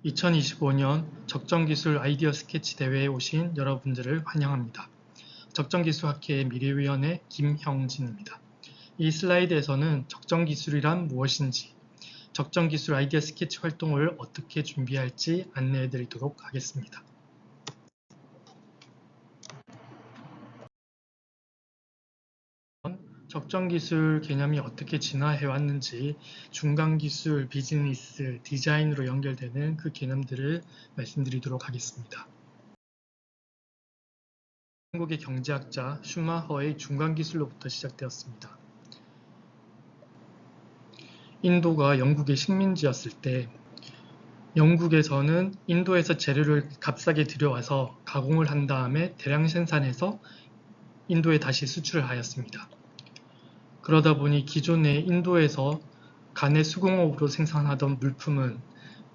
2025년 적정기술 아이디어 스케치 대회에 오신 여러분들을 환영합니다. 적정기술학회의 미래위원회 김형진입니다. 이 슬라이드에서는 적정기술이란 무엇인지, 적정기술 아이디어 스케치 활동을 어떻게 준비할지 안내해 드리도록 하겠습니다. 적정기술 개념이 어떻게 진화해 왔는지, 중간기술, 비즈니스, 디자인으로 연결되는 그 개념들을 말씀드리도록 하겠습니다. 한국의 경제학자 슈마허의 중간기술로부터 시작되었습니다. 인도가 영국의 식민지였을 때 영국에서는 인도에서 재료를 값싸게 들여와서 가공을 한 다음에 대량 생산해서 인도에 다시 수출을 하였습니다. 그러다 보니 기존의 인도에서 간의 수공업으로 생산하던 물품은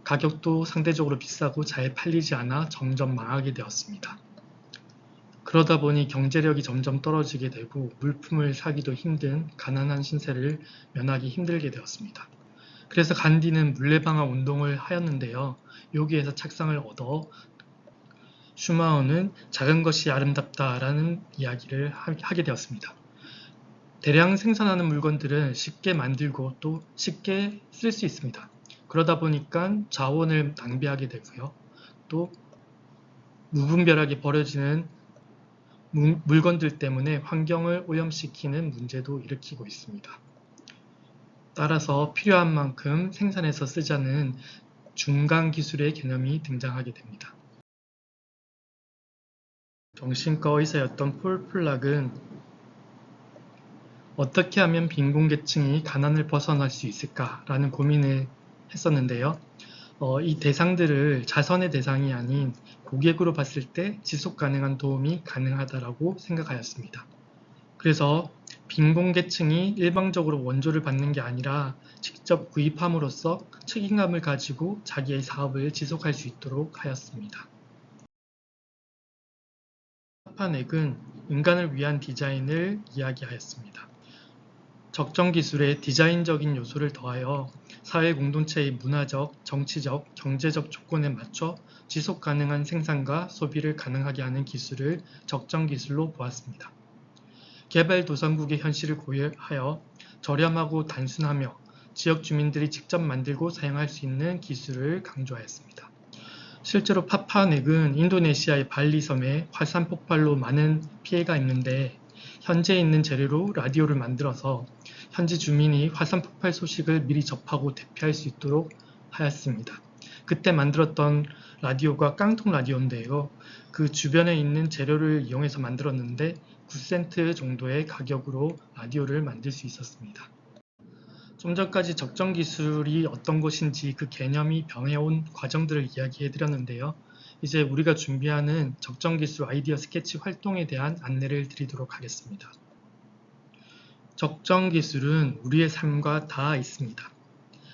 가격도 상대적으로 비싸고 잘 팔리지 않아 점점 망하게 되었습니다. 그러다 보니 경제력이 점점 떨어지게 되고 물품을 사기도 힘든 가난한 신세를 면하기 힘들게 되었습니다. 그래서 간디는 물레방아 운동을 하였는데요. 여기에서 착상을 얻어 슈마허는 작은 것이 아름답다라는 이야기를 하게 되었습니다. 대량 생산하는 물건들은 쉽게 만들고 또 쉽게 쓸 수 있습니다. 그러다 보니까 자원을 낭비하게 되고요. 또 무분별하게 버려지는 물건들 때문에 환경을 오염시키는 문제도 일으키고 있습니다. 따라서 필요한 만큼 생산해서 쓰자는 중간기술의 개념이 등장하게 됩니다. 정신과 의사였던 폴 플락은 어떻게 하면 빈곤계층이 가난을 벗어날 수 있을까라는 고민을 했었는데요. 이 대상들을 자선의 대상이 아닌 고객으로 봤을 때 지속가능한 도움이 가능하다고 생각하였습니다. 그래서 빈곤계층이 일방적으로 원조를 받는 게 아니라 직접 구입함으로써 책임감을 가지고 자기의 사업을 지속할 수 있도록 하였습니다. 파파넥은 인간을 위한 디자인을 이야기하였습니다. 적정기술에 디자인적인 요소를 더하여 사회 공동체의 문화적, 정치적, 경제적 조건에 맞춰 지속가능한 생산과 소비를 가능하게 하는 기술을 적정기술로 보았습니다. 개발도상국의 현실을 고려하여 저렴하고 단순하며 지역 주민들이 직접 만들고 사용할 수 있는 기술을 강조하였습니다. 실제로 파파넥은 인도네시아의 발리 섬에 화산 폭발로 많은 피해가 있는데 현재 있는 재료로 라디오를 만들어서 현지 주민이 화산 폭발 소식을 미리 접하고 대피할 수 있도록 하였습니다. 그때 만들었던 라디오가 깡통 라디오인데요. 그 주변에 있는 재료를 이용해서 만들었는데 9센트 정도의 가격으로 라디오를 만들 수 있었습니다. 좀 전까지 적정기술이 어떤 것인지 그 개념이 변해온 과정들을 이야기해 드렸는데요. 이제 우리가 준비하는 적정기술 아이디어 스케치 활동에 대한 안내를 드리도록 하겠습니다. 적정기술은 우리의 삶과 닿아 있습니다.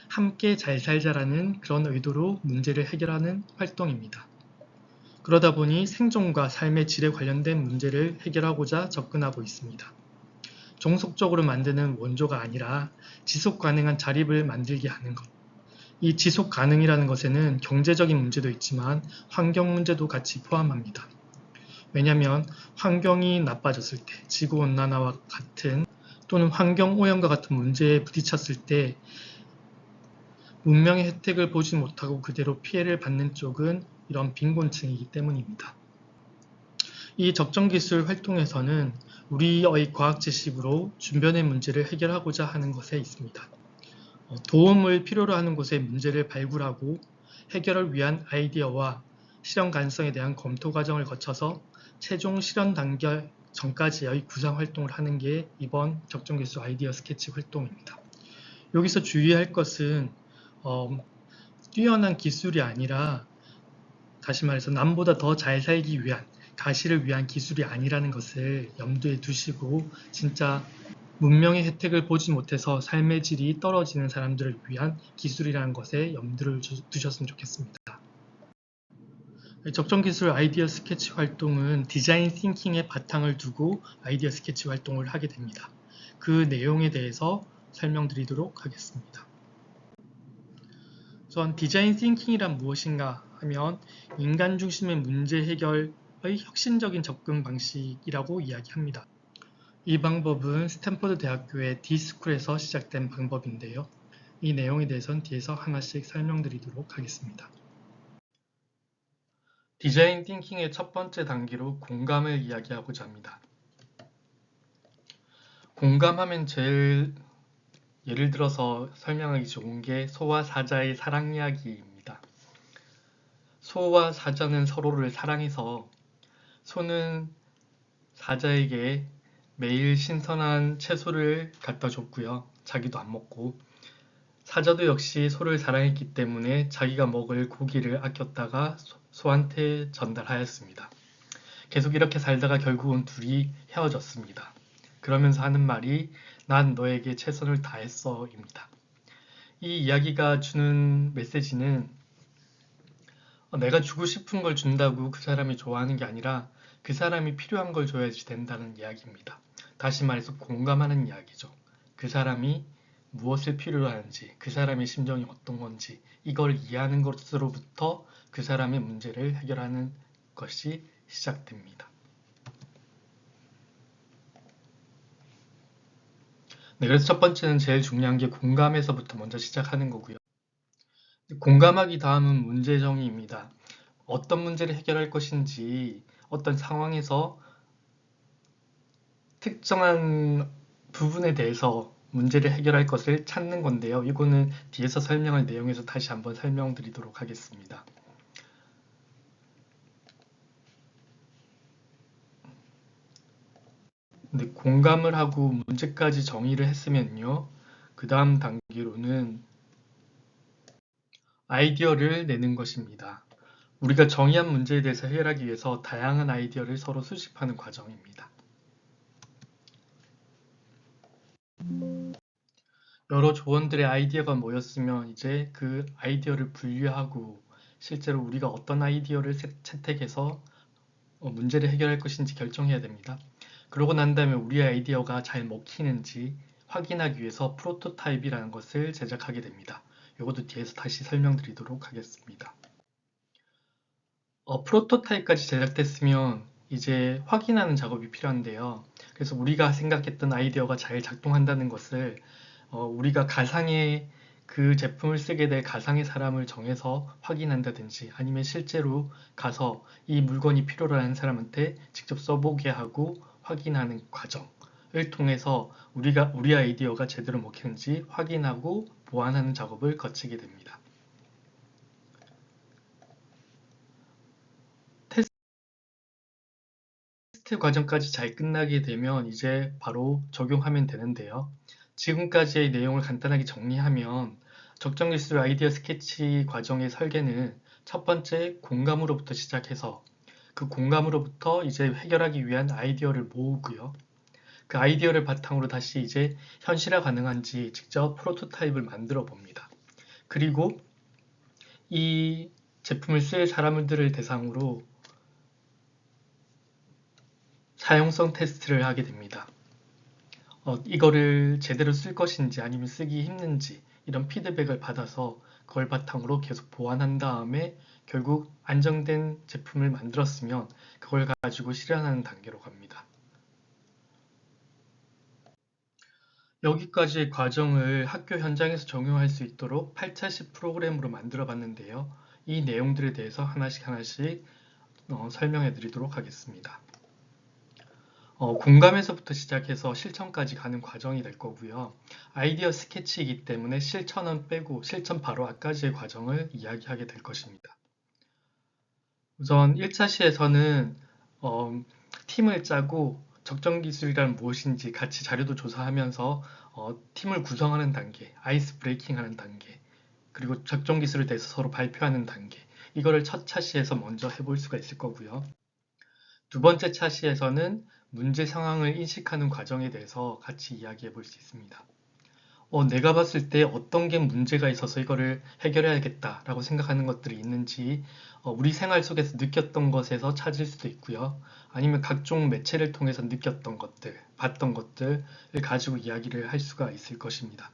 함께 잘 살자라는 그런 의도로 문제를 해결하는 활동입니다. 그러다 보니 생존과 삶의 질에 관련된 문제를 해결하고자 접근하고 있습니다. 종속적으로 만드는 원조가 아니라 지속 가능한 자립을 만들게 하는 것. 이 지속 가능이라는 것에는 경제적인 문제도 있지만 환경 문제도 같이 포함합니다. 왜냐하면 환경이 나빠졌을 때, 지구온난화와 같은 또는 환경오염과 같은 문제에 부딪혔을 때 문명의 혜택을 보지 못하고 그대로 피해를 받는 쪽은 이런 빈곤층이기 때문입니다. 이 적정기술 활동에서는 우리의 과학 지식으로 주변의 문제를 해결하고자 하는 것에 있습니다. 도움을 필요로 하는 곳의 문제를 발굴하고 해결을 위한 아이디어와 실현 가능성에 대한 검토 과정을 거쳐서 최종 실현 단계 전까지의 구상 활동을 하는 게 이번 적정기술 아이디어 스케치 활동입니다. 여기서 주의할 것은 뛰어난 기술이 아니라 다시 말해서 남보다 더 잘 살기 위한 가시를 위한 기술이 아니라는 것을 염두에 두시고 진짜 문명의 혜택을 보지 못해서 삶의 질이 떨어지는 사람들을 위한 기술이라는 것에 염두를 두셨으면 좋겠습니다. 적정기술 아이디어 스케치 활동은 디자인 띵킹의 바탕을 두고 아이디어 스케치 활동을 하게 됩니다. 그 내용에 대해서 설명드리도록 하겠습니다. 우선 디자인 띵킹이란 무엇인가 하면 인간 중심의 문제 해결의 혁신적인 접근 방식이라고 이야기합니다. 이 방법은 스탠퍼드 대학교의 D스쿨에서 시작된 방법인데요. 이 내용에 대해서는 뒤에서 하나씩 설명드리도록 하겠습니다. 디자인 띵킹의 첫 번째 단계로 공감을 이야기하고자 합니다. 공감하면 제일 예를 들어서 설명하기 좋은 게 소와 사자의 사랑 이야기입니다. 소와 사자는 서로를 사랑해서 소는 사자에게 매일 신선한 채소를 갖다 줬고요. 자기도 안 먹고 사자도 역시 소를 사랑했기 때문에 자기가 먹을 고기를 아꼈다가 소한테 전달하였습니다. 계속 이렇게 살다가 결국은 둘이 헤어졌습니다. 그러면서 하는 말이 난 너에게 최선을 다했어 입니다. 이 이야기가 주는 메시지는 내가 주고 싶은 걸 준다고 그 사람이 좋아하는 게 아니라 그 사람이 필요한 걸 줘야지 된다는 이야기입니다. 다시 말해서 공감하는 이야기죠. 그 사람이 무엇을 필요로 하는지, 그 사람의 심정이 어떤 건지 이걸 이해하는 것으로부터 그 사람의 문제를 해결하는 것이 시작됩니다. 네, 그래서 첫 번째는 제일 중요한 게 공감에서부터 먼저 시작하는 거고요. 공감하기 다음은 문제 정의입니다. 어떤 문제를 해결할 것인지 어떤 상황에서 특정한 부분에 대해서 문제를 해결할 것을 찾는 건데요. 이거는 뒤에서 설명할 내용에서 다시 한번 설명드리도록 하겠습니다. 근데 공감을 하고 문제까지 정의를 했으면요. 그 다음 단계로는 아이디어를 내는 것입니다. 우리가 정의한 문제에 대해서 해결하기 위해서 다양한 아이디어를 서로 수집하는 과정입니다. 여러 조원들의 아이디어가 모였으면 이제 그 아이디어를 분류하고 실제로 우리가 어떤 아이디어를 채택해서 문제를 해결할 것인지 결정해야 됩니다. 그러고 난 다음에 우리의 아이디어가 잘 먹히는지 확인하기 위해서 프로토타입이라는 것을 제작하게 됩니다. 이것도 뒤에서 다시 설명드리도록 하겠습니다. 프로토타입까지 제작됐으면 이제 확인하는 작업이 필요한데요. 그래서 우리가 생각했던 아이디어가 잘 작동한다는 것을 우리가 가상의 그 제품을 쓰게 될 가상의 사람을 정해서 확인한다든지 아니면 실제로 가서 이 물건이 필요로 하는 사람한테 직접 써보게 하고 확인하는 과정을 통해서 우리 아이디어가 제대로 먹히는지 확인하고 보완하는 작업을 거치게 됩니다. 테스트 과정까지 잘 끝나게 되면 이제 바로 적용하면 되는데요. 지금까지의 내용을 간단하게 정리하면 적정기술 아이디어 스케치 과정의 설계는 첫 번째 공감으로부터 시작해서 그 공감으로부터 이제 해결하기 위한 아이디어를 모으고요. 그 아이디어를 바탕으로 다시 이제 현실화 가능한지 직접 프로토타입을 만들어 봅니다. 그리고 이 제품을 쓸 사람들을 대상으로 사용성 테스트를 하게 됩니다. 이거를 제대로 쓸 것인지 아니면 쓰기 힘든지 이런 피드백을 받아서 그걸 바탕으로 계속 보완한 다음에 결국 안정된 제품을 만들었으면 그걸 가지고 실현하는 단계로 갑니다. 여기까지의 과정을 학교 현장에서 적용할 수 있도록 8차식 프로그램으로 만들어 봤는데요. 이 내용들에 대해서 하나씩 설명해 드리도록 하겠습니다. 공감에서부터 시작해서 실천까지 가는 과정이 될 거고요. 아이디어 스케치이기 때문에 실천은 빼고 실천 바로 앞까지의 과정을 이야기하게 될 것입니다. 우선 1차 시에서는 팀을 짜고 적정 기술이란 무엇인지 같이 자료도 조사하면서 팀을 구성하는 단계, 아이스 브레이킹 하는 단계, 그리고 적정 기술에 대해서 서로 발표하는 단계, 이거를 첫 차시에서 먼저 해볼 수가 있을 거고요. 두 번째 차시에서는 문제 상황을 인식하는 과정에 대해서 같이 이야기해 볼 수 있습니다. 내가 봤을 때 어떤 게 문제가 있어서 이거를 해결해야겠다라고 생각하는 것들이 있는지 우리 생활 속에서 느꼈던 것에서 찾을 수도 있고요. 아니면 각종 매체를 통해서 느꼈던 것들, 봤던 것들을 가지고 이야기를 할 수가 있을 것입니다.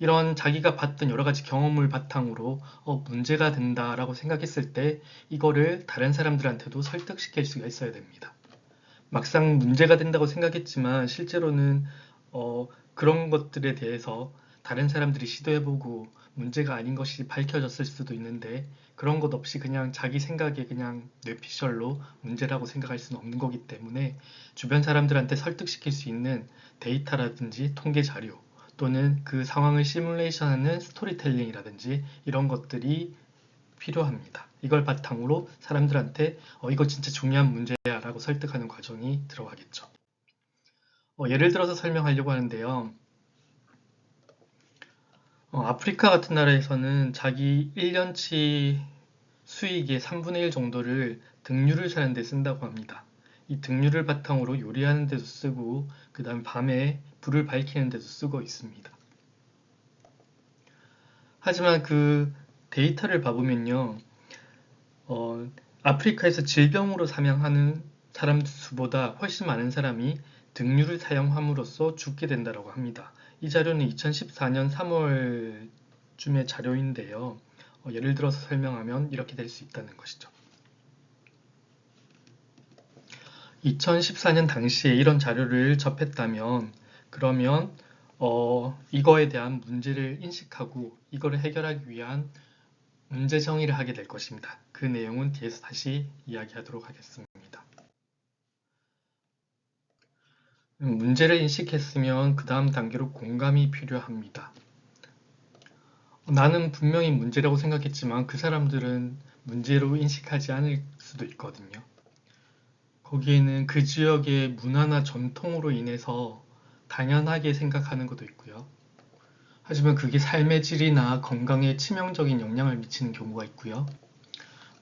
이런 자기가 봤던 여러 가지 경험을 바탕으로 문제가 된다라고 생각했을 때 이거를 다른 사람들한테도 설득시킬 수가 있어야 됩니다. 막상 문제가 된다고 생각했지만 실제로는 그런 것들에 대해서 다른 사람들이 시도해보고 문제가 아닌 것이 밝혀졌을 수도 있는데 그런 것 없이 그냥 자기 생각에 그냥 뇌피셜로 문제라고 생각할 수는 없는 거기 때문에 주변 사람들한테 설득시킬 수 있는 데이터라든지 통계 자료 또는 그 상황을 시뮬레이션하는 스토리텔링이라든지 이런 것들이 필요합니다. 이걸 바탕으로 사람들한테 이거 진짜 중요한 문제야 라고 설득하는 과정이 들어가겠죠. 예를 들어서 설명하려고 하는데요. 아프리카 같은 나라에서는 자기 1년치 수익의 3분의 1 정도를 등유를 사는 데 쓴다고 합니다. 이 등유를 바탕으로 요리하는 데도 쓰고 그 다음 밤에 불을 밝히는 데도 쓰고 있습니다. 하지만 그 데이터를 봐보면요. 아프리카에서 질병으로 사망하는 사람 수보다 훨씬 많은 사람이 등유를 사용함으로써 죽게 된다고 합니다. 이 자료는 2014년 3월쯤의 자료인데요. 예를 들어서 설명하면 이렇게 될 수 있다는 것이죠. 2014년 당시에 이런 자료를 접했다면 그러면 이거에 대한 문제를 인식하고 이거를 해결하기 위한 문제 정의를 하게 될 것입니다. 그 내용은 뒤에서 다시 이야기하도록 하겠습니다. 문제를 인식했으면 그 다음 단계로 공감이 필요합니다. 나는 분명히 문제라고 생각했지만 그 사람들은 문제로 인식하지 않을 수도 있거든요. 거기에는 그 지역의 문화나 전통으로 인해서 당연하게 생각하는 것도 있고요. 하지만 그게 삶의 질이나 건강에 치명적인 영향을 미치는 경우가 있고요.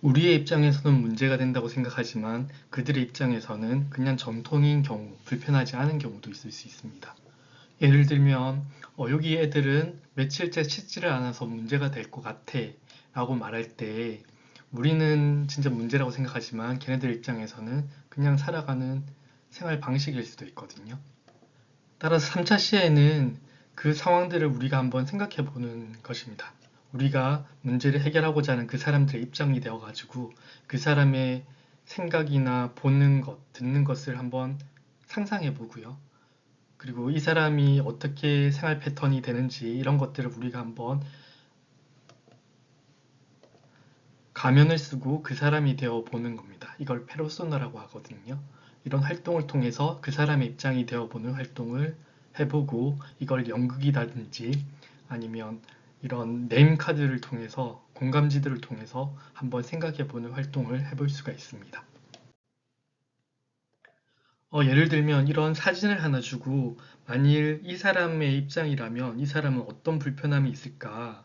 우리의 입장에서는 문제가 된다고 생각하지만 그들의 입장에서는 그냥 전통인 경우, 불편하지 않은 경우도 있을 수 있습니다. 예를 들면 여기 애들은 며칠째 씻지를 않아서 문제가 될 것 같아 라고 말할 때 우리는 진짜 문제라고 생각하지만 걔네들 입장에서는 그냥 살아가는 생활 방식일 수도 있거든요. 따라서 3차 시에는 그 상황들을 우리가 한번 생각해 보는 것입니다. 우리가 문제를 해결하고자 하는 그 사람들의 입장이 되어가지고 그 사람의 생각이나 보는 것, 듣는 것을 한번 상상해 보고요. 그리고 이 사람이 어떻게 생활 패턴이 되는지 이런 것들을 우리가 한번 가면을 쓰고 그 사람이 되어 보는 겁니다. 이걸 페르소나라고 하거든요. 이런 활동을 통해서 그 사람의 입장이 되어 보는 활동을 해보고 이걸 연극이라든지 아니면 이런 네임카드를 통해서 공감지들을 통해서 한번 생각해보는 활동을 해볼 수가 있습니다. 예를 들면 이런 사진을 하나 주고 만일 이 사람의 입장이라면 이 사람은 어떤 불편함이 있을까?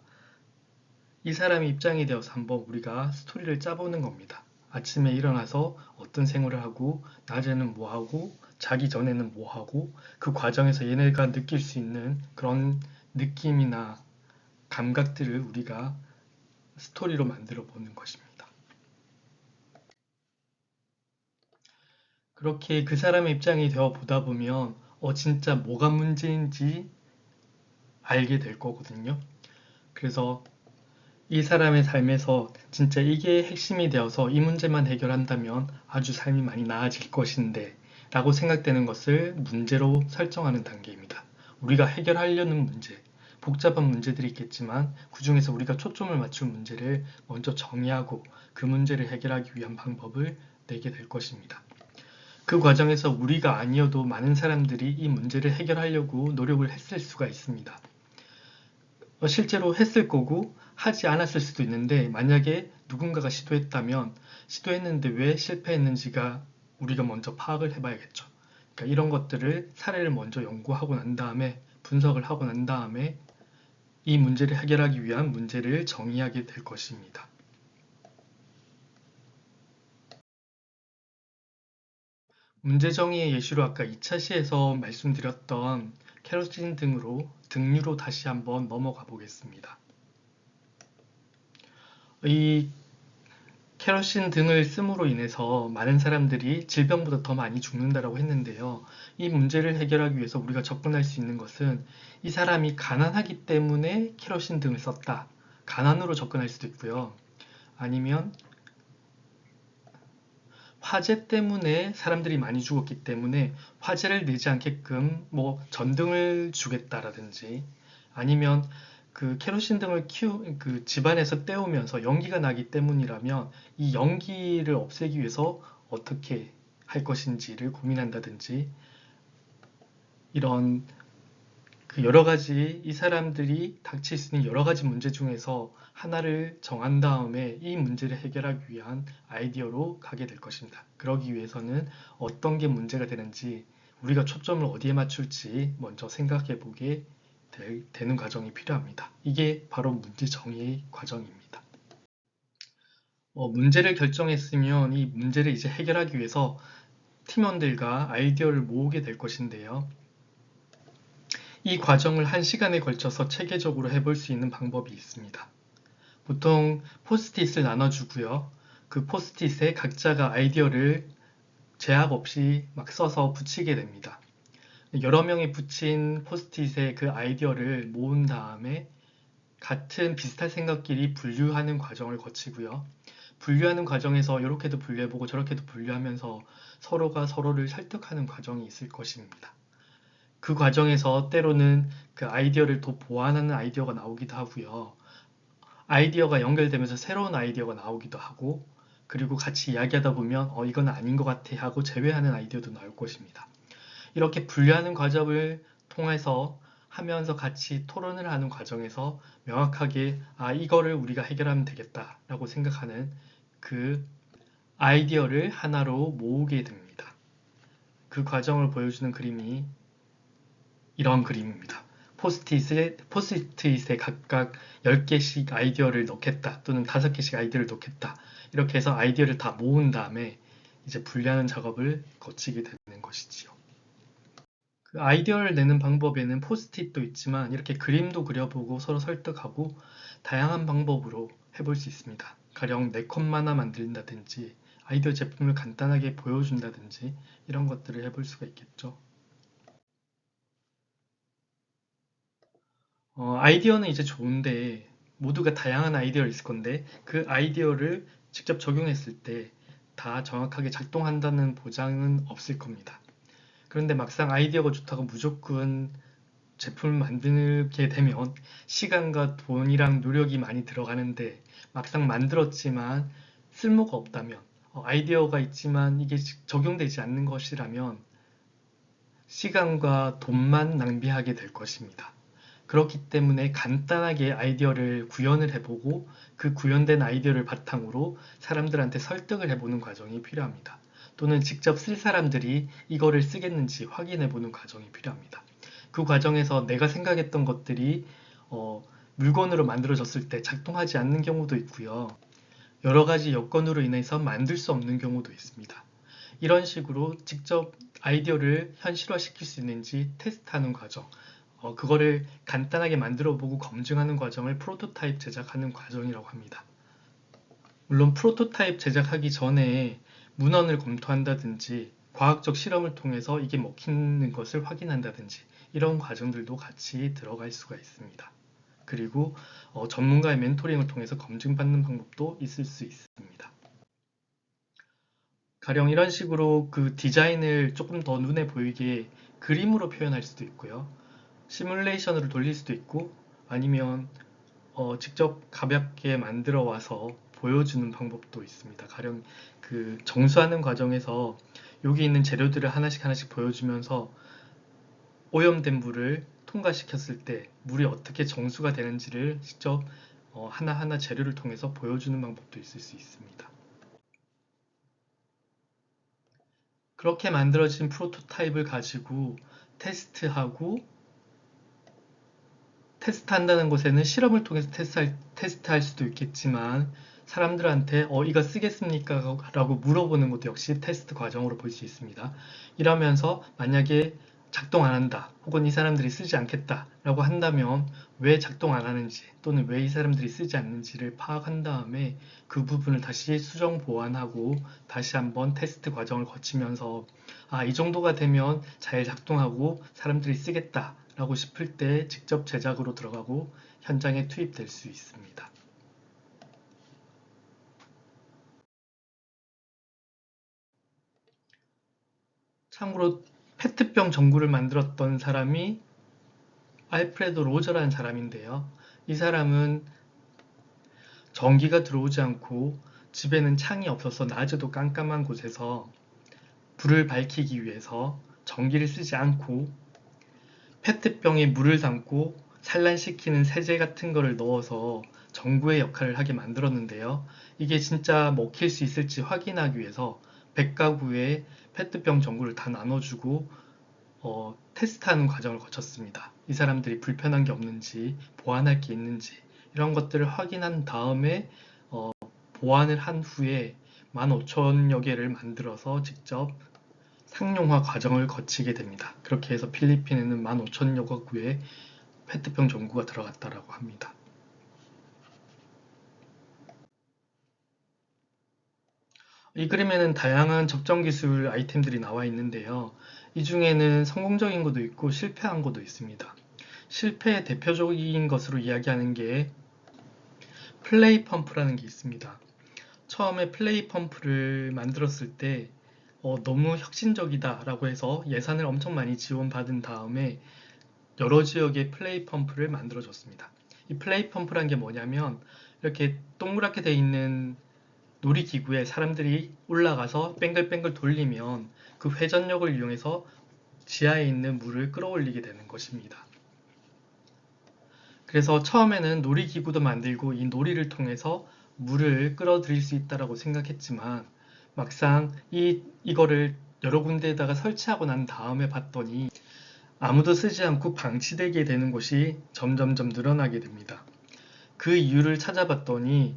이 사람의 입장이 되어서 한번 우리가 스토리를 짜보는 겁니다. 아침에 일어나서 어떤 생활을 하고 낮에는 뭐 하고 자기 전에는 뭐 하고 그 과정에서 얘네가 느낄 수 있는 그런 느낌이나 감각들을 우리가 스토리로 만들어 보는 것입니다. 그렇게 그 사람의 입장이 되어 보다 보면 진짜 뭐가 문제인지 알게 될 거거든요. 그래서 이 사람의 삶에서 진짜 이게 핵심이 되어서 이 문제만 해결한다면 아주 삶이 많이 나아질 것인데 라고 생각되는 것을 문제로 설정하는 단계입니다. 우리가 해결하려는 문제, 복잡한 문제들이 있겠지만 그 중에서 우리가 초점을 맞춘 문제를 먼저 정의하고 그 문제를 해결하기 위한 방법을 내게 될 것입니다. 그 과정에서 우리가 아니어도 많은 사람들이 이 문제를 해결하려고 노력을 했을 수가 있습니다. 실제로 했을 거고 하지 않았을 수도 있는데 만약에 누군가가 시도했다면 시도했는데 왜 실패했는지가 우리가 먼저 파악을 해봐야겠죠. 그러니까 이런 것들을 사례를 먼저 연구하고 난 다음에 분석을 하고 난 다음에 이 문제를 해결하기 위한 문제를 정의하게 될 것입니다. 문제 정의의 예시로 아까 2차 시에서 말씀드렸던 케로신 등으로 등유로 다시 한번 넘어가 보겠습니다. 이 케로신 등을 씀으로 인해서 많은 사람들이 질병보다 더 많이 죽는다라고 했는데요. 이 문제를 해결하기 위해서 우리가 접근할 수 있는 것은 이 사람이 가난하기 때문에 케로신 등을 썼다. 가난으로 접근할 수도 있고요. 아니면 화재 때문에 사람들이 많이 죽었기 때문에 화재를 내지 않게끔 뭐 전등을 주겠다라든지 아니면 그 케로신 등을 그 집안에서 때우면서 연기가 나기 때문이라면 이 연기를 없애기 위해서 어떻게 할 것인지를 고민한다든지 이런 그 여러 가지 이 사람들이 닥칠 수 있는 여러 가지 문제 중에서 하나를 정한 다음에 이 문제를 해결하기 위한 아이디어로 가게 될 것입니다. 그러기 위해서는 어떤 게 문제가 되는지 우리가 초점을 어디에 맞출지 먼저 생각해 보게 되는 과정이 필요합니다. 이게 바로 문제 정의의 과정입니다. 문제를 결정했으면 이 문제를 이제 해결하기 위해서 팀원들과 아이디어를 모으게 될 것인데요. 이 과정을 1시간에 걸쳐서 체계적으로 해볼 수 있는 방법이 있습니다. 보통 포스트잇을 나눠주고요. 그 포스트잇에 각자가 아이디어를 제약 없이 막 써서 붙이게 됩니다. 여러 명이 붙인 포스트잇에 그 아이디어를 모은 다음에 같은 비슷한 생각끼리 분류하는 과정을 거치고요. 분류하는 과정에서 이렇게도 분류해보고 저렇게도 분류하면서 서로가 서로를 설득하는 과정이 있을 것입니다. 그 과정에서 때로는 그 아이디어를 더 보완하는 아이디어가 나오기도 하고요. 아이디어가 연결되면서 새로운 아이디어가 나오기도 하고 그리고 같이 이야기하다 보면 이건 아닌 것 같아 하고 제외하는 아이디어도 나올 것입니다. 이렇게 분류하는 과정을 통해서 하면서 같이 토론을 하는 과정에서 명확하게 이거를 우리가 해결하면 되겠다 라고 생각하는 그 아이디어를 하나로 모으게 됩니다. 그 과정을 보여주는 그림이 이런 그림입니다. 포스트잇에 각각 10개씩 아이디어를 넣겠다 또는 5개씩 아이디어를 넣겠다 이렇게 해서 아이디어를 다 모은 다음에 이제 분류하는 작업을 거치게 되는 것이지요. 그 아이디어를 내는 방법에는 포스트잇도 있지만 이렇게 그림도 그려보고 서로 설득하고 다양한 방법으로 해볼 수 있습니다. 가령 4컷 하나 만든다든지 아이디어 제품을 간단하게 보여준다든지 이런 것들을 해볼 수가 있겠죠. 아이디어는 이제 좋은데 모두가 다양한 아이디어가 있을 건데 그 아이디어를 직접 적용했을 때 다 정확하게 작동한다는 보장은 없을 겁니다. 그런데 막상 아이디어가 좋다고 무조건 제품을 만들게 되면 시간과 돈이랑 노력이 많이 들어가는데 막상 만들었지만 쓸모가 없다면 아이디어가 있지만 이게 적용되지 않는 것이라면 시간과 돈만 낭비하게 될 것입니다. 그렇기 때문에 간단하게 아이디어를 구현을 해보고 그 구현된 아이디어를 바탕으로 사람들한테 설득을 해보는 과정이 필요합니다. 또는 직접 쓸 사람들이 이거를 쓰겠는지 확인해보는 과정이 필요합니다. 그 과정에서 내가 생각했던 것들이 물건으로 만들어졌을 때 작동하지 않는 경우도 있고요. 여러 가지 여건으로 인해서 만들 수 없는 경우도 있습니다. 이런 식으로 직접 아이디어를 현실화시킬 수 있는지 테스트하는 과정, 그거를 간단하게 만들어 보고 검증하는 과정을 프로토타입 제작하는 과정이라고 합니다. 물론 프로토타입 제작하기 전에 문헌을 검토한다든지 과학적 실험을 통해서 이게 먹히는 것을 확인한다든지 이런 과정들도 같이 들어갈 수가 있습니다. 그리고 전문가의 멘토링을 통해서 검증받는 방법도 있을 수 있습니다. 가령 이런 식으로 그 디자인을 조금 더 눈에 보이게 그림으로 표현할 수도 있고요. 시뮬레이션으로 돌릴 수도 있고 아니면 직접 가볍게 만들어 와서 보여주는 방법도 있습니다. 가령 그 정수하는 과정에서 여기 있는 재료들을 하나씩 하나씩 보여주면서 오염된 물을 통과시켰을 때 물이 어떻게 정수가 되는지를 직접 하나하나 재료를 통해서 보여주는 방법도 있을 수 있습니다. 그렇게 만들어진 프로토타입을 가지고 테스트하고 테스트한다는 곳에는 실험을 통해서 테스트할 수도 있겠지만 사람들한테 이거 쓰겠습니까? 라고 물어보는 것도 역시 테스트 과정으로 볼 수 있습니다. 이러면서 만약에 작동 안 한다, 혹은 이 사람들이 쓰지 않겠다 라고 한다면 왜 작동 안 하는지 또는 왜 이 사람들이 쓰지 않는지를 파악한 다음에 그 부분을 다시 수정 보완하고 다시 한번 테스트 과정을 거치면서 이 정도가 되면 잘 작동하고 사람들이 쓰겠다 라고 싶을 때 직접 제작으로 들어가고 현장에 투입될 수 있습니다. 참고로 페트병 전구를 만들었던 사람이 알프레도 로저라는 사람인데요. 이 사람은 전기가 들어오지 않고 집에는 창이 없어서 낮에도 깜깜한 곳에서 불을 밝히기 위해서 전기를 쓰지 않고 페트병에 물을 담고 산란시키는 세제 같은 거를 넣어서 전구의 역할을 하게 만들었는데요. 이게 진짜 먹힐 수 있을지 확인하기 위해서 100가구에 페트병 전구를 다 나눠주고 테스트하는 과정을 거쳤습니다. 이 사람들이 불편한 게 없는지, 보완할 게 있는지 이런 것들을 확인한 다음에 보완을 한 후에 15,000여 개를 만들어서 직접 상용화 과정을 거치게 됩니다. 그렇게 해서 필리핀에는 15,000여 가구의 페트병 전구가 들어갔다라고 합니다. 이 그림에는 다양한 적정 기술 아이템들이 나와 있는데요. 이 중에는 성공적인 것도 있고 실패한 것도 있습니다. 실패의 대표적인 것으로 이야기하는 게 플레이 펌프라는 게 있습니다. 처음에 플레이 펌프를 만들었을 때 너무 혁신적이다 라고 해서 예산을 엄청 많이 지원받은 다음에 여러 지역의 플레이 펌프를 만들어줬습니다. 이 플레이 펌프란 게 뭐냐면 이렇게 동그랗게 돼 있는 놀이기구에 사람들이 올라가서 뱅글뱅글 돌리면 그 회전력을 이용해서 지하에 있는 물을 끌어올리게 되는 것입니다. 그래서 처음에는 놀이기구도 만들고 이 놀이를 통해서 물을 끌어들일 수 있다고 생각했지만 막상 이거를 여러 군데에다가 설치하고 난 다음에 봤더니 아무도 쓰지 않고 방치되게 되는 곳이 점점점 늘어나게 됩니다. 그 이유를 찾아봤더니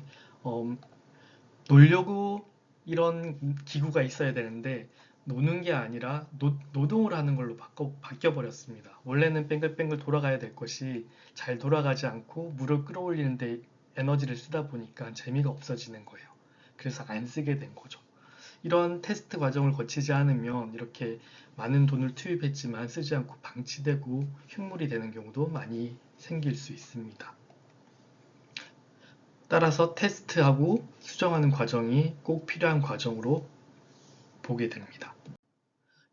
놀려고 이런 기구가 있어야 되는데 노는 게 아니라 노동을 하는 걸로 바뀌어 버렸습니다. 원래는 뱅글뱅글 돌아가야 될 것이 잘 돌아가지 않고 물을 끌어올리는데 에너지를 쓰다 보니까 재미가 없어지는 거예요. 그래서 안 쓰게 된 거죠. 이런 테스트 과정을 거치지 않으면 이렇게 많은 돈을 투입했지만 쓰지 않고 방치되고 흉물이 되는 경우도 많이 생길 수 있습니다. 따라서 테스트하고 수정하는 과정이 꼭 필요한 과정으로 보게 됩니다.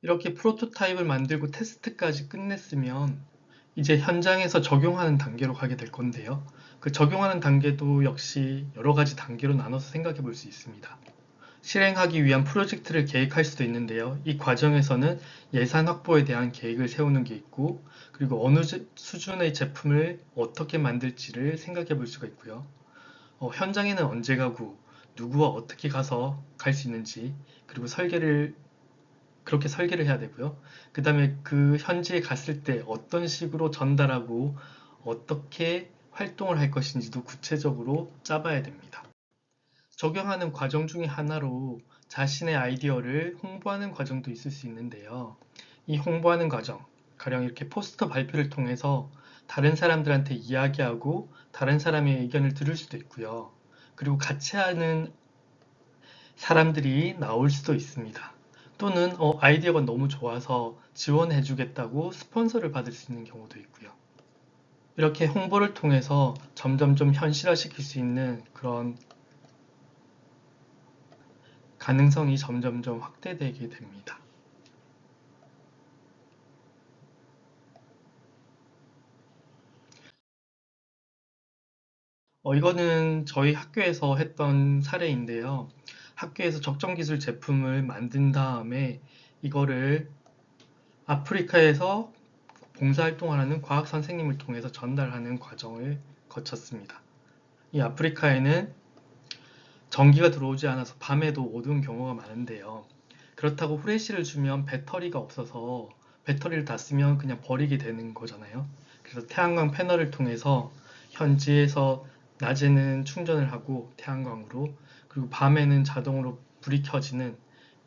이렇게 프로토타입을 만들고 테스트까지 끝냈으면 이제 현장에서 적용하는 단계로 가게 될 건데요. 그 적용하는 단계도 역시 여러 가지 단계로 나눠서 생각해 볼 수 있습니다. 실행하기 위한 프로젝트를 계획할 수도 있는데요. 이 과정에서는 예산 확보에 대한 계획을 세우는 게 있고, 그리고 어느 수준의 제품을 어떻게 만들지를 생각해 볼 수가 있고요. 현장에는 언제 가고, 누구와 어떻게 가서 갈 수 있는지, 그리고 그렇게 설계를 해야 되고요. 그 다음에 그 현지에 갔을 때 어떤 식으로 전달하고 어떻게 활동을 할 것인지도 구체적으로 짜봐야 됩니다. 적용하는 과정 중에 하나로 자신의 아이디어를 홍보하는 과정도 있을 수 있는데요. 이 홍보하는 과정, 가령 이렇게 포스터 발표를 통해서 다른 사람들한테 이야기하고 다른 사람의 의견을 들을 수도 있고요. 그리고 같이 하는 사람들이 나올 수도 있습니다. 또는 아이디어가 너무 좋아서 지원해 주겠다고 스폰서를 받을 수 있는 경우도 있고요. 이렇게 홍보를 통해서 점점점 현실화시킬 수 있는 그런 가능성이 점점점 확대되게 됩니다. 이거는 저희 학교에서 했던 사례인데요. 학교에서 적정기술 제품을 만든 다음에 이거를 아프리카에서 봉사활동을 하는 과학 선생님을 통해서 전달하는 과정을 거쳤습니다. 이 아프리카에는 전기가 들어오지 않아서 밤에도 어두운 경우가 많은데요. 그렇다고 후레쉬를 주면 배터리가 없어서 배터리를 다 쓰면 그냥 버리게 되는 거잖아요. 그래서 태양광 패널을 통해서 현지에서 낮에는 충전을 하고 태양광으로, 그리고 밤에는 자동으로 불이 켜지는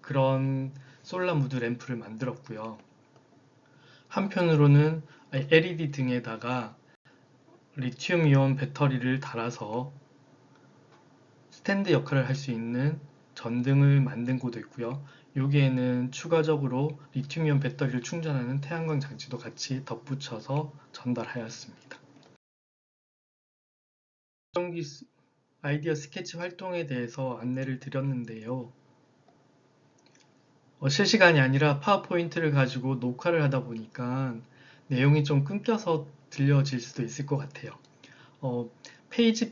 그런 솔라 무드 램프를 만들었고요. 한편으로는 LED 등에다가 리튬이온 배터리를 달아서 스탠드 역할을 할 수 있는 전등을 만든 곳도 있고요. 여기에는 추가적으로 리튬이온 배터리를 충전하는 태양광 장치도 같이 덧붙여서 전달하였습니다. 아이디어 스케치 활동에 대해서 안내를 드렸는데요. 실시간이 아니라 파워포인트를 가지고 녹화를 하다 보니까 내용이 좀 끊겨서 들려질 수도 있을 것 같아요.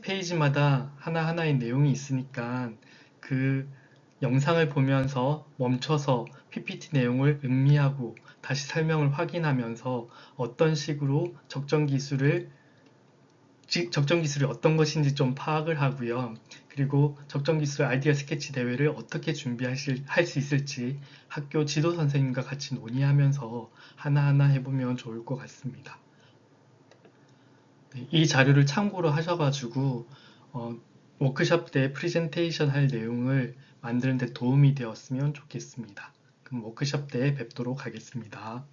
페이지마다 하나하나의 내용이 있으니까 그 영상을 보면서 멈춰서 PPT 내용을 음미하고 다시 설명을 확인하면서 어떤 식으로 적정 기술이 어떤 것인지 좀 파악을 하고요. 그리고 적정 기술 아이디어 스케치 대회를 어떻게 할 수 있을지 학교 지도 선생님과 같이 논의하면서 하나하나 해보면 좋을 것 같습니다. 이 자료를 참고로 하셔가지고 워크숍 때 프레젠테이션 할 내용을 만드는 데 도움이 되었으면 좋겠습니다. 그럼 워크숍 때 뵙도록 하겠습니다.